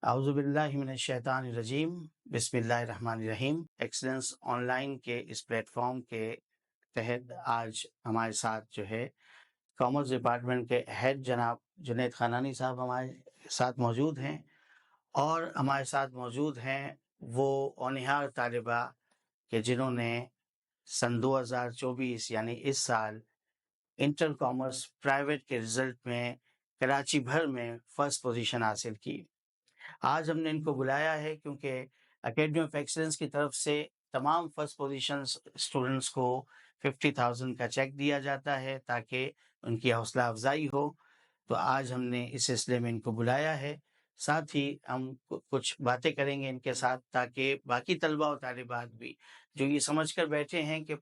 औज़ुबिल्लाहिमिनश्शैतानिर्रजीम बिस्मिल्लाहिर्रहमानिर्रहीम। Excellence online के इस प्लेटफॉर्म के तहत आज हमारे साथ जो है कॉमर्स डिपार्टमेंट के हेड जनाब जुनैद खानानी साहब हमारे साथ मौजूद हैं और हमारे साथ मौजूद हैं वो होनहार तालिबा के जिन्होंने सन 2024 यानी इस साल इंटर कॉमर्स प्राइवेट के रिजल्ट में कराची भर में फर्स्ट पोजीशन हासिल की। आज हमने इनको बुलाया है क्योंकि एकेडमी ऑफ एक्सीलेंस की तरफ से तमाम फर्स्ट पोजीशन स्टूडेंट्स को 50,000 का चेक दिया जाता है ताकि उनकी हौसला अफजाई हो। तो आज हमने इस सिलसिले में इनको बुलाया है। साथ ही हम कुछ बातें करेंगे इनके साथ ताकि बाकी तलबा और तालिबात भी जो ये समझ कर बैठे हैं कि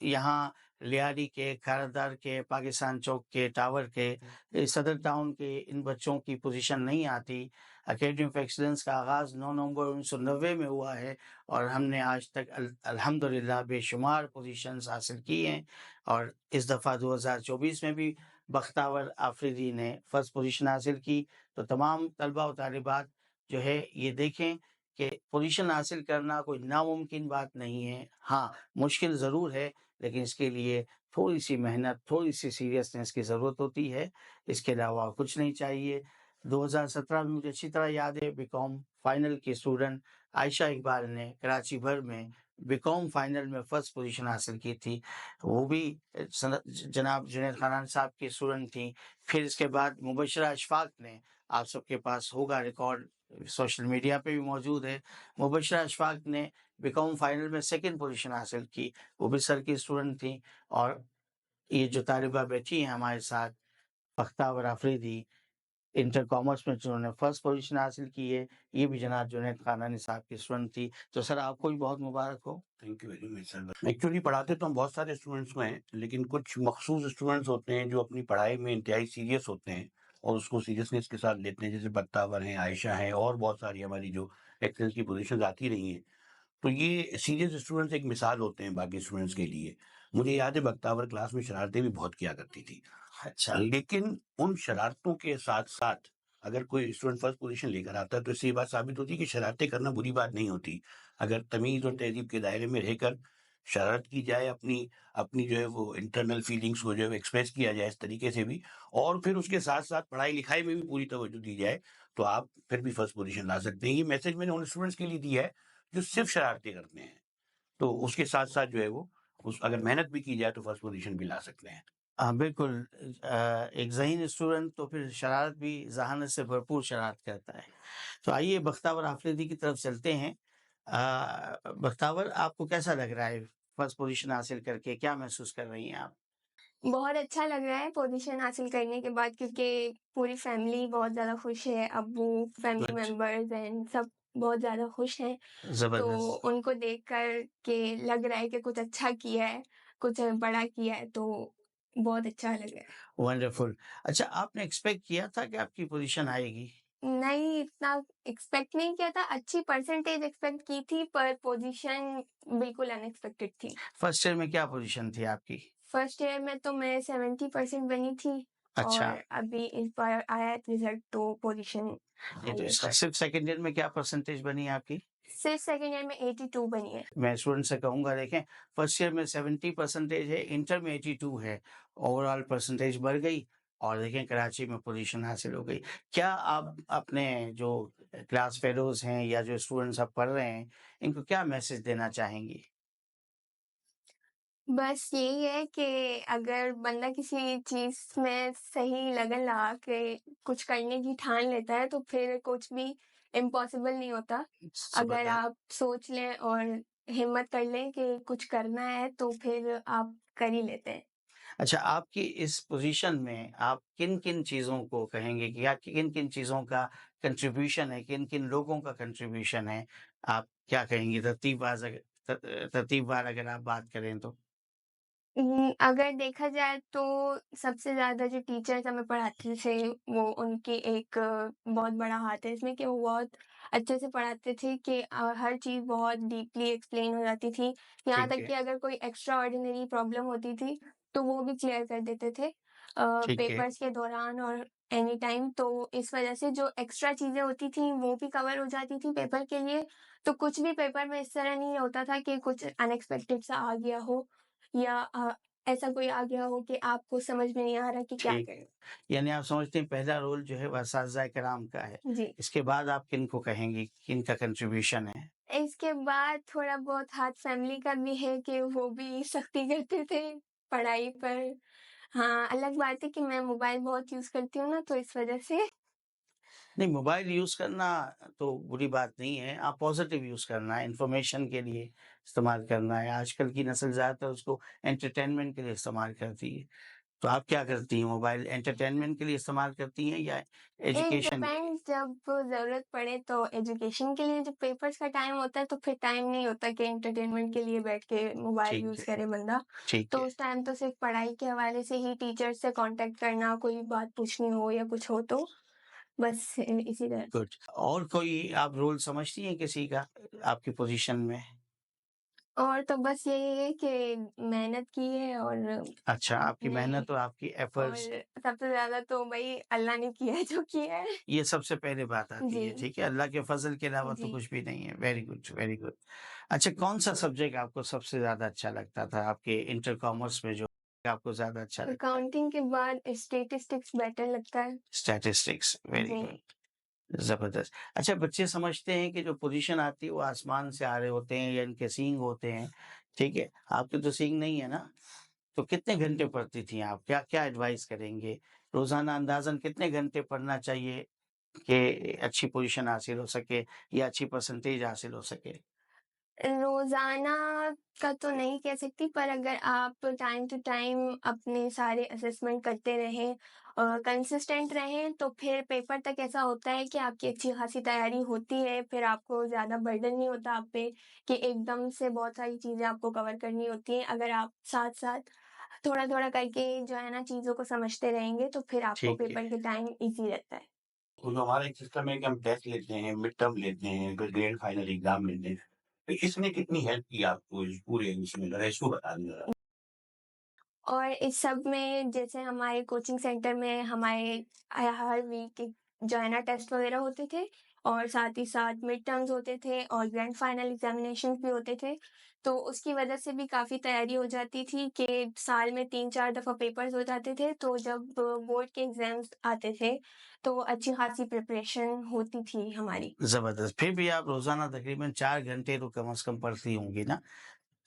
यहाँ लियारी के, खारदार के, पाकिस्तान चौक के, टावर के, सदर टाउन के इन बच्चों की पोजीशन नहीं आती। एकेडमी ऑफ एक्सीलेंस का आगाज़ 9 नवंबर 1990 में हुआ है और हमने आज तक अल्हम्दुलिल्लाह बेशुमार पोजीशंस हासिल की हैं और इस दफ़ा 2024 में भी बख्तावर आफरीदी ने फर्स्ट पोजीशन हासिल की। तो तमाम तलबा और तालिबात जो है ये देखें कि पोजीशन हासिल करना कोई नामुमकिन बात नहीं है। हाँ, मुश्किल ज़रूर है लेकिन इसके लिए थोड़ी सी मेहनत, थोड़ी सी सीरियसनेस की ज़रूरत होती है। इसके अलावा कुछ नहीं चाहिए। 2017 में मुझे अच्छी तरह याद है बीकॉम फाइनल की स्टूडेंट आयशा इकबाल ने कराची भर में बीकॉम फाइनल में फर्स्ट पोजीशन हासिल की थी। वो भी जनाब जुनैद खानान साहब की स्टूडेंट थी। फिर इसके बाद मुबशरा अशफाक ने, आप सबके पास होगा रिकॉर्ड, सोशल मीडिया पे भी मौजूद है, मुबशरा अशफाक ने बीकॉम फाइनल में सेकंड पोजीशन हासिल की। वो भी सर की स्टूडेंट थी। और ये जो तालिबा बैठी हैं हमारे साथ बख्तावर आफरीदी, इंटर कॉमर्स में जिन्होंने फर्स्ट पोजीशन हासिल की है, ये भी जनाब जुनैद खानानी साहब की स्टूडेंट थी। तो सर आपको भी बहुत मुबारक हो। Thank you very much sir. Actually पढ़ाते तो हम बहुत सारे स्टूडेंट्स को हैं, लेकिन कुछ मखसूस स्टूडेंट्स होते हैं जो अपनी पढ़ाई में इंतहाई सीरियस होते हैं और उसको सीरियसनेस के साथ लेते हैं, जैसे बख्तावर हैं, आयशा हैं और बहुत सारी हमारी जो एक्सेल की पोजीशन आती रही हैं। तो ये सीरियस स्टूडेंट्स एक मिसाल होते हैं बाकी स्टूडेंट्स के लिए। मुझे याद है बख्तावर क्लास में शरारतें भी बहुत किया करती थी, अच्छा, लेकिन उन शरारतों के साथ साथ अगर कोई स्टूडेंट फर्स्ट पोजीशन लेकर आता है तो इससे ये बात साबित होती है कि शरारतें करना बुरी बात नहीं होती। अगर तमीज और तहजीब के दायरे में रहकर शरारत की जाए, अपनी अपनी जो है वो इंटरनल फीलिंग्स को जो है एक्सप्रेस किया जाए इस तरीके से भी, और फिर उसके साथ साथ पढ़ाई लिखाई में भी पूरी तवज्जो दी जाए, तो आप फिर भी फर्स्ट पोजीशन ला सकते हैं। ये मैसेज मैंने उन स्टूडेंट्स के लिए दिया है जो सिर्फ शरारतें करते हैं। तो उसके साथ साथ जो है वो उस अगर मेहनत भी की जाए तो फर्स्ट पोजीशन भी ला सकते हैं। हाँ बिल्कुल। एक ज़हीन स्टूडेंट तो फिर शरारत भी ज़हानत से भरपूर शरारत करता है। तो आइए बख्तावर आफरीदी की तरफ चलते हैं। बख्तावर, आपको कैसा लग रहा है फर्स्ट पोजीशन हासिल करके, क्या महसूस कर रही हैं आप? बहुत अच्छा लग रहा है पोजीशन हासिल करने के बाद, क्योंकि पूरी फैमिली बहुत ज़्यादा खुश है। अब्बू, फैमिली Good. मेंबर्स एंड सब बहुत ज़्यादा खुश हैं। तो ज़बरदस्त। उनको देखकर के लग रहा है कि कुछ अच्छा किया है, कुछ बड़ा किया है, तो बहुत अच्छा लग रहा है। वंडरफुल। अच्छा, आपने एक्सपेक्ट किया था कि आपकी पोजीशन आएगी? नहीं, इतना एक्सपेक्ट नहीं किया था। अच्छी परसेंटेज एक्सपेक्ट की थी, पर पोजीशन बिल्कुल अनएक्सपेक्टेड थी। फर्स्ट ईयर में क्या पोजीशन थी आपकी? फर्स्ट ईयर में तो मैं 70% बनी थी अच्छा। और अभी इस बार आया रिजल्ट तो पोजीशन ये तो सिर्फ सेकंड ईयर में क्या परसेंटेज बनी आपकी? सिर्फ सेकंड ईयर में 82 बनी है। मैं स्टूडेंट से कहूँगा, देखें, फर्स्ट ईयर में 70% है, इंटर में 82 है, ओवरऑल परसेंटेज बढ़ गई और देखें कराची में पोजीशन हासिल हो गई। क्या आप अपने जो क्लास फेलोज हैं या जो स्टूडेंट्स अब पढ़ रहे हैं, इनको क्या मैसेज देना चाहेंगी? बस यही है कि अगर बंदा किसी चीज में सही लगन लगा के कुछ करने की ठान लेता है तो फिर कुछ भी इम्पॉसिबल नहीं होता। अगर आप सोच लें और हिम्मत कर लें कि कुछ करना है तो फिर आप कर ही लेते हैं। अच्छा, आपकी इस पोजीशन में आप किन-किन चीज़ों को कहेंगे कि या किन-किन चीज़ों का कंट्रीब्यूशन है, किन-किन लोगों का कंट्रीब्यूशन है? आप क्या कहेंगी तरतीबवार अगर आप बात करें तो? अगर देखा जाए तो सबसे ज़्यादा जो टीचर्स हमें पढ़ाते थे वो उनकी एक बहुत बड़ा हाथ है इसमें कि वो बहुत अच्छे से पढ़ाते थे कि हर चीज़ बहुत डीपली एक्सप्लेन हो जाती थी। यहाँ ठीक तक है, कि अगर कोई एक्स्ट्रा ऑर्डिनरी प्रॉब्लम होती थी तो वो भी क्लियर कर देते थे ठीक है। पेपर्स के दौरान और एनी टाइम, तो इस वजह से जो एक्स्ट्रा चीज़ें होती थी वो भी कवर हो जाती थी पेपर के लिए। तो कुछ भी पेपर में इस तरह नहीं होता था कि कुछ अनएक्सपेक्टेड सा आ गया हो या ऐसा कोई आ गया हो कि आपको समझ में नहीं आ रहा कि क्या ठीक। करें। यानी आप समझते हैं पहला रोल जो है वह असातिज़ाए किराम का है। जी। इसके बाद आप किनको कहेंगी, किनका कंट्रीब्यूशन है? इसके बाद थोड़ा बहुत हाथ फैमिली का भी है कि वो भी सख्ती करते थे पढ़ाई पर। हाँ, अलग बात है कि मैं मोबाइल बहुत यूज़ करती हूँ ना, तो इस वजह से। नहीं, मोबाइल यूज़ करना तो बुरी बात नहीं है, आप पॉज़िटिव यूज़ करना है, इन्फॉर्मेशन के लिए इस्तेमाल करना है। आजकल की नस्ल ज़्यादातर उसको एंटरटेनमेंट के लिए इस्तेमाल करती है। तो आप क्या करती हैं? मोबाइल एंटरटेनमेंट के लिए इस्तेमाल करती हैं या इट एजुकेशन? डिपेंड्स, जब ज़रूरत पड़े तो एजुकेशन के लिए, जब पेपर्स का टाइम होता है तो फिर टाइम नहीं होता कि एंटरटेनमेंट के लिए बैठ के मोबाइल ठीक यूज़ है, करे बंदा। ठीक तो है। उस टाइम तो सिर्फ पढ़ाई के हवाले से ही टीचर से कांटेक्ट करना, कोई बात पूछनी हो या कुछ हो तो, बस इसी तरह से। गुड। और कोई आप रोल समझती हैं किसी का आपकी पोज़ीशन में? और तो बस यही है कि मेहनत की है और अच्छा, आपकी अपने, मेहनत और आपकी और एफ़र्ट्स, सबसे ज़्यादा तो भई अल्लाह ने किया है जो किया है। ये सबसे पहले बात आती जी, है, ठीक है? अल्लाह के फ़ज़ल के अलावा तो जी। कुछ भी नहीं है। Very good, very good. अच्छा, कौन-सा सब्जेक्ट आपको सबसे ज़्यादा अच्छा लगता था आपके इंटर कॉमर्स में जो आपको ज़्यादा अच्छा लगता है? अकाउंटिंग के बाद स्टैटिस्टिक्स बेटर लगता है। स्टैटिस्टिक्स, वेरी जी। गुड, ज़बरदस्त। अच्छा, बच्चे समझते हैं कि जो पोज़ीशन आती है वो आसमान से आ रहे होते हैं या इनके सींग होते हैं, ठीक है? आपके तो सींग नहीं है ना? तो कितने घंटे पढ़ती थीं आप? क्या एडवाइस करेंगे? रोज़ाना अंदाज़न कितने घंटे पढ़ना चाहिए कि अच्छी पोज़ीशन हासिल हो सके या अच्छी परसेंटेज हासिल हो सके? रोज़ाना का तो नहीं कह सकती, पर अगर आप टाइम टू टाइम अपने सारे असेसमेंट करते रहें और कंसिस्टेंट रहें, तो फिर पेपर तक ऐसा होता है कि आपकी अच्छी खासी तैयारी होती है। फिर आपको ज़्यादा बर्डन नहीं होता आप पे कि एकदम से बहुत सारी चीज़ें आपको कवर करनी होती हैं। अगर आप साथ-साथ थोड़ा-थोड़ा करके जो है ना चीज़ों को समझते रहेंगे, तो फिर आपको ठीक है। पेपर के टाइम ईज़ी रहता है। तो जो हमारा एक सिस्टम है कि हम टेस्ट लेते हैं, मिड टर्म लेते हैं, फिर ग्रेड फाइनल एग्ज़ाम लेते हैं। तो इसने कितनी हेल्प की आपको इस पूरे इसमें रेशो बता दें ज़रा? और इस सब में जैसे हमारे कोचिंग सेंटर में हमारे हर वीक जो है ना टेस्ट वगैरह होते थे और साथ ही साथ मिड टर्म्स होते थे और ग्रैंड फाइनल एग्जामिनेशंस भी होते थे। तो उसकी वजह से भी काफ़ी तैयारी हो जाती थी कि साल में 3-4 दफ़ा पेपर्स हो जाते थे, तो जब बोर्ड के एग्ज़ाम्स आते थे, तो अच्छी खासी प्रिपरेशन होती थी हमारी। ज़बरदस्त। फिर भी आप रोज़ाना तकरीबन 4 घंटे तो कम से कम पढ़ती होंगी ना?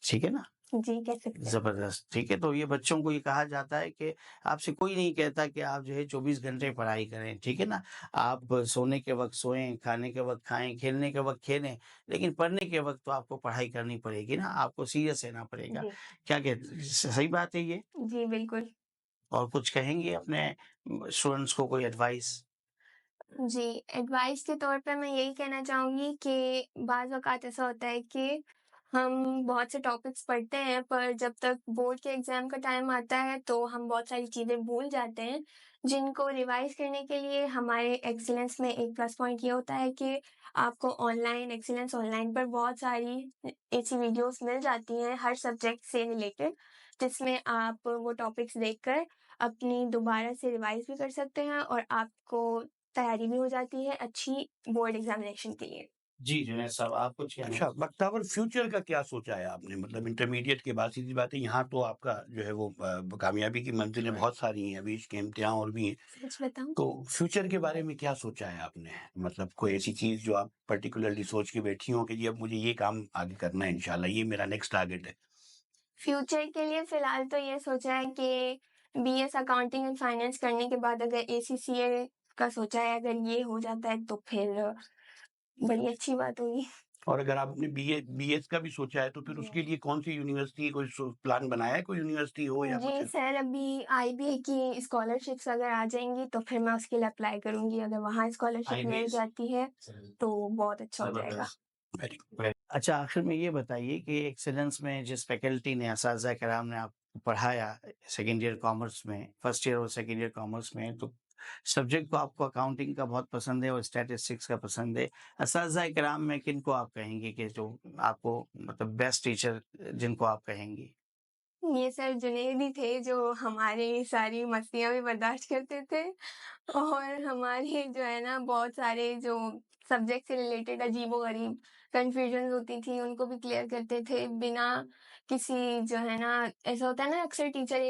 ठीक है ना? जी, कह सकते हैं। ज़बरदस्त, ठीक है। तो ये बच्चों को ये कहा जाता है कि आपसे कोई नहीं कहता कि आप जो है 24 घंटे पढ़ाई करें, ठीक है ना? आप सोने के वक़्त सोएँ, खाने के वक़्त खाएँ, खेलने के वक़्त खेलें, लेकिन पढ़ने के वक़्त तो आपको पढ़ाई करनी पड़ेगी ना, आपको सीरियस रहना पड़ेगा। जी। क्या कहते सही बात है ये? जी, बिल्कुल। और कुछ कहेंगी अपने स्टूडेंट्स को कोई एडवाइस? जी, एडवाइस के तौर पे मैं यही कहना चाहूँगी कि बाज़ औक़ात ऐसा होता है कि हम बहुत से टॉपिक्स पढ़ते हैं, पर जब तक बोर्ड के एग्ज़ाम का टाइम आता है, तो हम बहुत सारी चीज़ें भूल जाते हैं, जिनको रिवाइज़ करने के लिए हमारे एक्सीलेंस में एक प्लस पॉइंट ये होता है कि आपको ऑनलाइन एक्सीलेंस ऑनलाइन पर बहुत सारी ऐसी वीडियोज़ मिल जाती हैं, हर सब्जेक्ट से रिलेटेड, जिसमें आप वो टॉपिक्स देखकर अपनी दोबारा से रिवाइज़ भी कर सकते हैं और आपको तैयारी भी हो जाती है अच्छी बोर्ड एग्ज़ामिनेशन के लिए। जी, जुनैद साहब आप कुछ कहना अच्छा, बख्तावर फ्यूचर का क्या सोचा है आपने? मतलब इंटरमीडिएट के बाद सीधी बात है यहाँ तो आपका जो है वो कामयाबी की मंज़िलें बहुत सारी हैं, अभी इसके इम्तिहान और भी हैं। सच बताऊँ? तो फ्यूचर के बारे में क्या सोचा है आपने? मतलब कोई ऐसी चीज़ जो आप पर्टिकुलरली सोच के बैठी हो कि जी अब मुझे ये काम आगे करना है इंशाल्लाह, ये मेरा नेक्स्ट टारगेट है? फ्यूचर के लिए फ़िलहाल तो ये सोचा है कि बीएस अकाउंटिंग एंड फाइनेंस करने के बाद अगर एसीसीए का सोचा है, अगर ये हो जाता है तो फिर बड़ी अच्छी बात होगी। और अगर आपने बीएस का भी सोचा है तो फिर जी। उसके लिए कौन-सी यूनिवर्सिटी कोई प्लान बनाया है, कोई यूनिवर्सिटी हो या कुछ? जी सर, अभी आईबी की स्कॉलरशिप्स अगर आ जाएँगी तो फिर मैं उसके लिए अप्लाई करूँगी। अगर वहाँ स्कॉलरशिप मिल आईबीएस? जाती है तो बहुत अच्छा हो जाएगा। ज़बरदस्त। वेरी अच्छा, आखिर में ये बताइए कि एक्सीलेंस में जिस फैकल्टी ने असातिज़ा किराम ने आपको पढ़ाया सेकंड ईयर कॉमर्स में, फर्स्ट ईयर और सेकंड ईयर कॉमर्स में, तो सब्जेक्ट तो आपको अकाउंटिंग का बहुत पसंद है और स्टैटिस्टिक्स का पसंद है। असातिज़ा किराम में किनको आप कहेंगी कि जो आपको मतलब बेस्ट टीचर जिनको आप कहेंगी? ये सर जुनैद ही थे जो हमारी सारी मस्तियाँ भी बर्दाश्त करते थे और हमारे जो है ना बहुत सारे जो सब्जेक्ट से रिलेटेड अजीबो-गरीब कन्फ्यूजन्स होती थी उनको भी क्लियर करते थे बिना किसी जो है ना ऐसा होता है ना अक्सर टीचर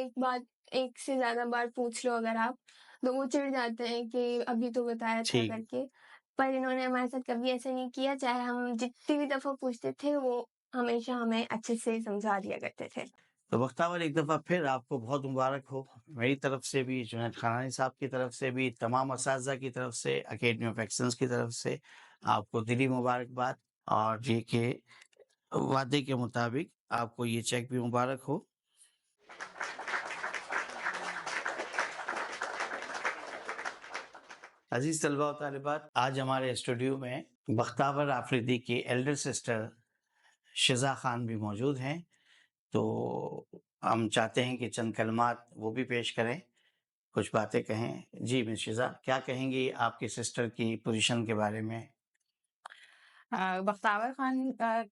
एक से ज़्यादा बार पूछ लो अगर आप, तो वो चिढ़ जाते हैं कि अभी तो बताया था ठीक। करके। पर इन्होंने हमारे साथ कभी ऐसा नहीं किया, चाहे हम जितनी भी दफ़ा पूछते थे वो हमेशा हमें अच्छे से समझा दिया करते थे। तो बख्तावर एक दफ़ा फिर आपको बहुत मुबारक हो। मेरी तरफ से भी, जुनैद खानानी साहब की तरफ से भी, तमाम असातिज़ा की तरफ से, अकेडमी ऑफ एक्सीलेंस की तरफ से आपको दिली मुबारकबाद और ये कि वादे के मुताबिक आपको ये चेक भी मुबारक हो। अज़ीज़ तलबा व तालिबात, आज हमारे स्टूडियो में बख्तावर आफरीदी की एल्डर सिस्टर शिज़ा खान भी मौजूद हैं। तो हम चाहते हैं कि चंद कलमात वो भी पेश करें, कुछ बातें कहें। जी मिस शिज़ा, क्या कहेंगी आपकी सिस्टर की पोज़ीशन के बारे में? बख्तावर खान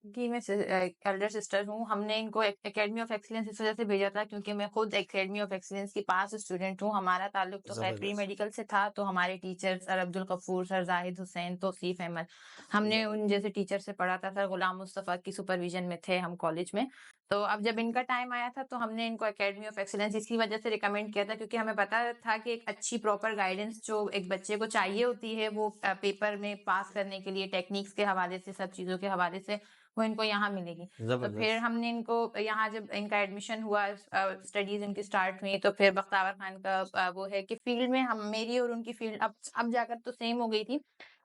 की मैं एल्डर सिस्टर हूँ। हमने इनको एकेडमी ऑफ एक्सीलेंस इस वजह से भेजा था क्योंकि मैं खुद एकेडमी ऑफ एक्सीलेंस की पास स्टूडेंट हूँ। हमारा ताल्लुक तो खैर प्री ज़बरदस्त। मेडिकल से था, तो हमारे teacher sir Abdul Gafoor, sir Zahid Hussain, Tauseef Ahmed, हमने उन जैसे टीचर से पढ़ा था। सर गुलाम मुस्तफ़ा की सुपरविजन में थे हम कॉलेज में। तो अब जब इनका टाइम आया था तो हमने इनको एकेडमी ऑफ एक्सीलेंस इसी वजह से रिकमेंड किया था क्योंकि हमें पता था कि एक अच्छी प्रॉपर गाइडेंस जो एक बच्चे को चाहिए होती है वो पेपर में पास करने के लिए टेक्निक्स के हवाले से, सब चीज़ों के हवाले से वो इनको यहाँ मिलेगी। तो फिर ज़बरदस्त। हमने इनको यहाँ जब इनका एडमिशन हुआ, स्टडीज इनकी स्टार्ट हुई, तो फिर बख्तावर खान का वो है कि फील्ड में हम मेरी और उनकी फील्ड अब जाकर तो सेम हो गई थी,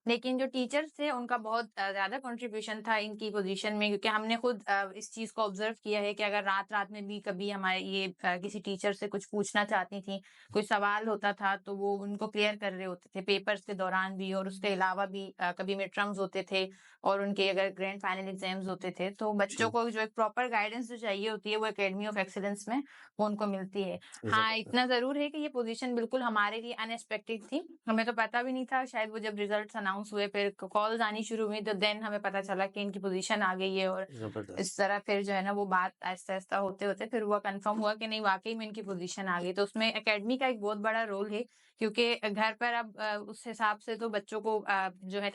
लेकिन जो टीचर्स थे उनका बहुत ज़्यादा कंट्रीब्यूशन था इनकी पोजीशन में, क्योंकि हमने खुद इस चीज़ को ऑब्जर्व किया है कि अगर रात-रात में भी कभी हमारे ये किसी टीचर से कुछ पूछना चाहती थी, कोई सवाल होता था तो वो उनको क्लियर कर रहे होते थे पेपर्स के दौरान भी, और उसके अलावा भी कभी मिड टर्म्स होते थे और उनके अगर ग्रैंड फाइनल एग्जाम्स होते थे, तो बच्चों जी, को जो एक प्रॉपर गाइडेंस जो चाहिए होती है वो एकेडमी ऑफ एक्सीलेंस में वो उनको मिलती है। हाँ, ज़बरदस्त। इतना ज़रूर है कि ये पोजीशन बिल्कुल हमारे लिए अनएक्सपेक्टेड थी। हमें तो पता भी नहीं था, शायद वो जब रिजल्ट्स अनाउंस हुए फिर कॉल्स आनी शुरू हुई तो देन हमें पता चला कि इनकी पोजीशन आ गई है, और ज़बरदस्त। इस तरह फिर जो है ना वो बात आहिस्ता-आहिस्ता होते-होते फिर हुआ, कंफर्म हुआ कि नहीं वाक़ई में इनकी पोजीशन आ गई। तो उसमें एकेडमी का एक बहुत बड़ा रोल है, क्योंकि घर पर अब उस हिसाब से तो बच्चों को जो है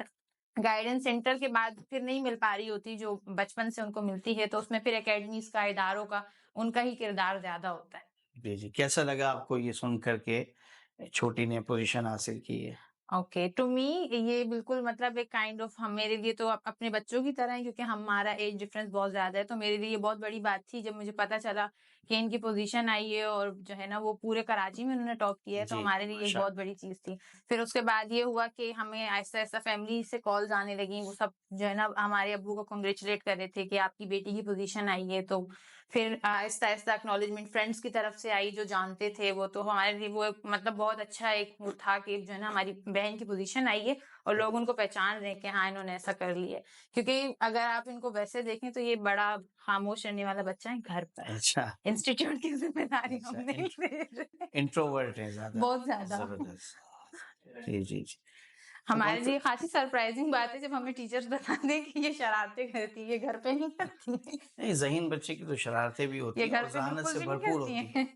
गाइडेंस सेंटर के बाद फिर नहीं मिल पा रही होती जो बचपन से उनको मिलती है, तो उसमें फिर एकेडमीज का, इदारों का, उनका ही किरदार ज़्यादा होता है। जी, जी। कैसा लगा आपको ये सुन कर के छोटी ने पोज़ीशन हासिल की है? ओके, टू मी ये बिल्कुल मतलब एक काइंड ऑफ हम मेरे लिए तो अपने बच्चों की तरह है, क्योंकि हमारा एज डिफरेंस बहुत ज्यादा है। तो मेरे लिए ये बहुत बड़ी बात थी जब मुझे पता चला कि इनकी पोजीशन आई है, और जो है ना वो पूरे कराची में उन्होंने टॉप किया है, तो जी, हमारे लिए एक माशाअल्लाह। बहुत बड़ी चीज थी। फिर उसके बाद ये हुआ कि हमें आहिस्ता आहिस्ता फैमिली से कॉल्स आने लगी, वो सब जो है ना हमारे अब्बू को कॉन्ग्रेचुलेट कर रहे थे कि आपकी बेटी की पोजीशन आई है। तो फिर आहिस्ता आहिस्ता एक्नॉलेजमेंट फ्रेंड्स की तरफ से आई जो जानते थे वो, तो हमारे लिए वो एक मतलब बहुत अच्छा एक वो था कि जो है ना हमारी बहन की पोजीशन आई है और लोग उनको पहचान रहे हैं कि हाँ इन्होंने ऐसा कर लिया है। क्योंकि अगर आप इनको वैसे देखें तो ये बड़ा खामोश रहने वाला बच्चा है घर पर, अच्छा, इंस्टीट्यूट की जिम्मेदारी हम अच्छा। नहीं ले रहे। इंट्रोवर्ट हैं ज़्यादा। बहुत ज्यादा। ज़बरदस्त। जी, जी, जी। तो हमारे कौन-सा लिए खासी सरप्राइजिंग बात है जब हमें टीचर्स बता दें कि ये शरारतें करती है, ये घर पे नहीं करती है। नहीं, ज़हीन बच्चे की तो शरारतें भी होती ये हैं घर और पे ज़हानत बिल्कुल से भी नहीं भरपूर करती होती हैं। है।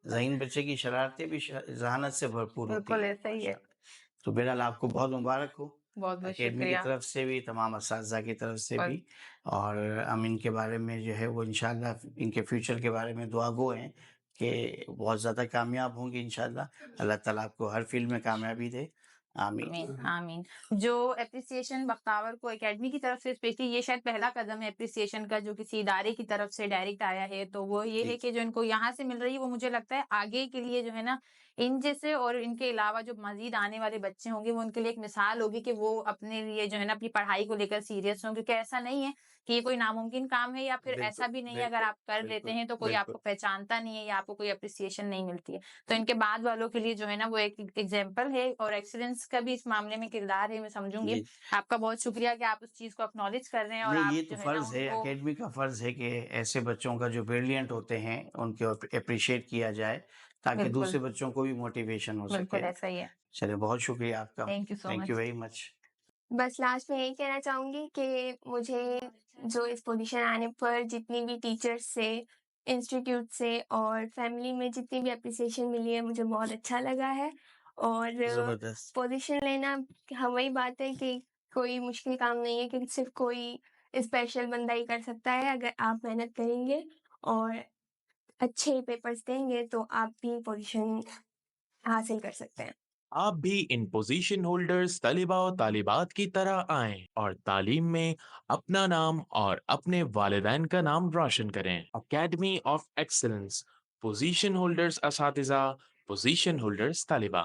ज़हीन बच्चे की शरारतें भी ज़हानत से भरपूर होती बिल्कुल हैं, ऐसा ही है। माशाअल्लाह। तो बहरहाल आपको बहुत मुबारक हो, बहुत बहुत अकेडमी की शुक्रिया। तरफ से भी, तमाम असातिज़ा की तरफ से और भी, और हम इनके बारे में जो है वो इंशाअल्लाह इनके फ्यूचर के बारे में दुआ गो हैं कि बहुत ज़्यादा कामयाब होंगी इंशाअल्लाह। अल्लाह ताला आपको हर फ़ील्ड में कामयाबी दे। आमीन। आमीन आमीन। जो एप्रिसिएशन बख्तावर को एकेडमी की तरफ से स्पेशली, ये शायद पहला कदम है एप्रिसिएशन का जो किसी इदारे की तरफ से डायरेक्ट आया है, तो वो ये जी, है कि जो इनको यहाँ से मिल रही है वो मुझे लगता है आगे के लिए जो है ना इन जैसे और इनके अलावा जो मजीद आने वाले बच्चे होंगे वो उनके लिए एक मिसाल होगी कि वो अपने लिए जो है ना अपनी पढ़ाई को लेकर सीरियस हों, क्योंकि ऐसा नहीं है कि ये कोई नामुमकिन काम है, या फिर बिल्कुल, ऐसा भी नहीं है अगर बिल्कुल, आप कर लेते बिल्कुल, हैं तो कोई बिल्कुल। आपको पहचानता नहीं है या आपको कोई अप्रिसिएशन नहीं मिलती है। तो इनके बाद वालों के लिए जो है ना वो एक एग्जाम्पल है, और एक्सीलेंस का भी इस मामले में किरदार है, मैं समझूंगी। जी। आपका बहुत शुक्रिया कि आप उस चीज को एक्नॉलेज कर रहे हैं और नहीं, आप ये तो जो है ना फ़र्ज़ है, उनको अकेडमी का फ़र्ज़ है कि ऐसे बच्चों का जो ब्रिलियंट होते हैं, उनको एप्रिशिएट किया जाए, ताकि बिल्कुल दूसरे बच्चों को भी मोटिवेशन हो बिल्कुल सके। ऐसा ही है। चलिए, बहुत शुक्रिया आपका। Thank you so thank you much. Very much. बस लास्ट में यही कहना चाहूँगी कि मुझे जो इस पोजीशन आने पर जितनी भी टीचर्स से इंस्टीट्यूट से और फैमिली में जितनी भी एप्रिसिएशन मिली है मुझे बहुत अच्छा लगा है। और ज़बरदस्त। पोजीशन लेना हाँ, वही बात है कि कोई मुश्किल काम नहीं है कि सिर्फ कोई स्पेशल बंदा ही कर सकता है। अगर आप मेहनत करेंगे और अच्छे पेपर्स देंगे तो आप भी पोजीशन हासिल कर सकते हैं। आप भी इन पोजीशन होल्डर्स तलिबा और तालिबात की तरह आएं और तालीम में अपना नाम और अपने वालिदैन का नाम रोशन करें। Academy of excellence, position holders असातिज़ा, पोजीशन होल्डर्स तालिबा।